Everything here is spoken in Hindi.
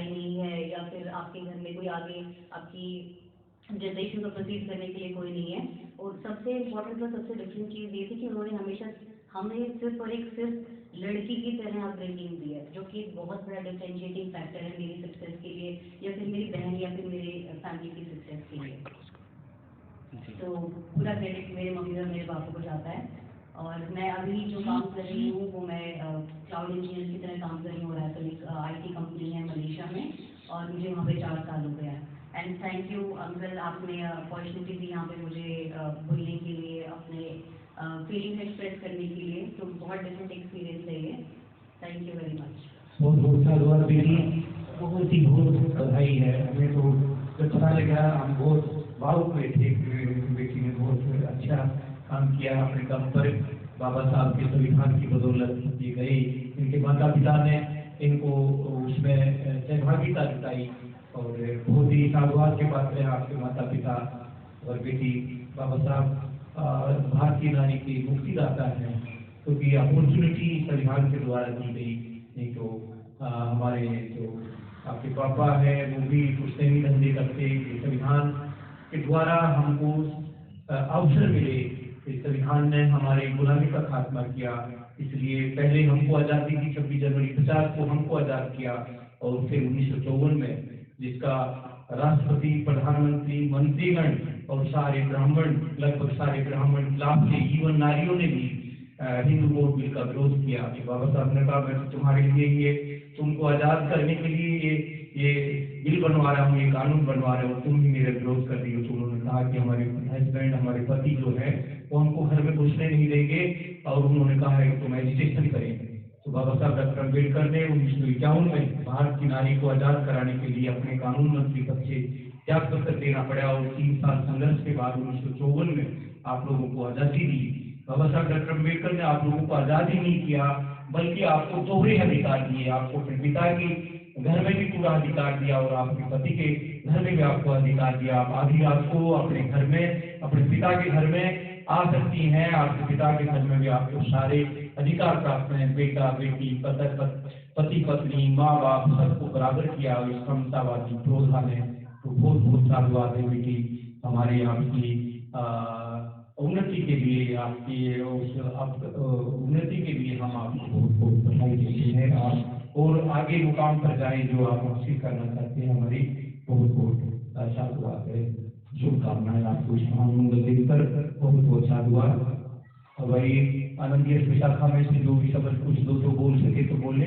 पढ़ाई नहीं है या फिर आपके घर में कोई आगे आपकी जनरेशन को प्रोसीड करने के लिए कोई नहीं है। और सबसे इम्पोर्टेंट और सबसे डिफरेंट चीज़ ये थी कि उन्होंने हमेशा हमें सिर्फ लड़की की तरह अपब्रिंगिंग दी है, जो कि एक बहुत बड़ा डिफरेंशिएटिंग फैक्टर है मेरी सक्सेस के लिए या फिर मेरी बहन या फिर मेरे फैमिली की सक्सेस के लिए। तो पूरा क्रेडिट मेरे मम्मी और मेरे पापा को जाता है। और मैं अभी जो काम कर रही हूँ वो मैं क्लाउड इंजीनियर की तरह काम कर रही हूँ। ओरेकल एक IT कंपनी है मलेशिया में और मुझे वहाँ पे 4 साल हो गया। एंड थैंक यू अंकल, आपने अपॉर्चुनिटी दी यहाँ पे मुझे बोलने के लिए, अपने फीलिंग्स एक्सप्रेस करने के लिए। तो बहुत डिफरेंट एक्सपीरियंस है ये। Thank you very much. बहुत बहुत धन्यवाद बेटी, बहुत ही बहुत बधाई है। हमें तो जब पता लगा हम बहुत भावुक हुए थे। बेटी ने बहुत अच्छा काम किया अपने काम पर। बाबा साहब के संविधान की बदौलत ये गई, इनके माता पिता ने इनको उसमें सहभागिता दिखाई और बहुत ही साधुवाद के पात्र है आपके माता पिता और बेटी। बाबा साहब भारतीय नारी की मुक्तिदाता है, क्योंकि तो अपॉर्चुनिटी संविधान के द्वारा दी गई। नहीं तो हमारे जो आपके पापा है वो भी कुछ नहीं धंधे करते। संविधान के द्वारा हमको अवसर मिले। इस संविधान ने हमारे गुलामी का खात्मा किया, इसलिए पहले हमको आज़ादी दी 26 जनवरी 50 को हमको आज़ाद किया और फिर 1954 में जिसका राष्ट्रपति, प्रधानमंत्री, मंत्रीगण और सारे ब्राह्मण, लगभग सारे ब्राह्मण खिलाफ थे। इवन नारियों ने भी हिंदू कोड बिल का विरोध किया कि बाबा साहब ने कहा मैं तुम्हारे लिए ये तुमको आज़ाद करने के लिए ये बिल बनवा रहा हूँ, ये कानून बनवा रहा हूँ, तुम ही मेरा विरोध कर रही हो। तो उन्होंने कहा कि हमारे हस्बैंड, हमारे पति जो है वो हमको घर में घुसने नहीं देंगे और उन्होंने कहा है कि तुम एजिटेशन करें। तो बाबा साहब डॉक्टर अम्बेडकर ने 1951 में भारत की नारी को आज़ाद कराने के लिए अपने कानून मंत्री पद से त्याग पत्र देना पड़ा और 3 साल संघर्ष के बाद 1954 में आप लोगों को आज़ादी दी। बाबा साहब डॉक्टर अम्बेडकर ने आप लोगों को आज़ादी नहीं किया, बल्कि आपको दोहरे अधिकार दिए। आपको अपने पिता के घर में भी पूरा अधिकार दिया और आपके पति के घर में भी आपको अधिकार दिया। आप आधी रात को अपने घर में, अपने पिता के घर में आ सकती हैं। आपके पिता के घर में भी आपको सारे अधिकार प्राप्त हैं। बेटा बेटी, पति पत्नी, माँ बाप सबको बराबर किया इस समतावादी प्रोधा ने। तो बहुत बहुत साधुवाद है बेटी, हमारे आपकी उन्नति के लिए, आपकी उन्नति के लिए हम आपको बहुत बहुत बधाई देते हैं। आप और आगे मुकाम पर जाएं जो आप हासिल करना चाहते हैं। हमारी बहुत बहुत साधुवाद है, शुभकामनाएं आपको इस महामंगल दिन पर। बहुत बहुत साधुवाद। और भाई आनंद विशाखा में से जो भी शब्द कुछ दो तो बोल सके तो बोले।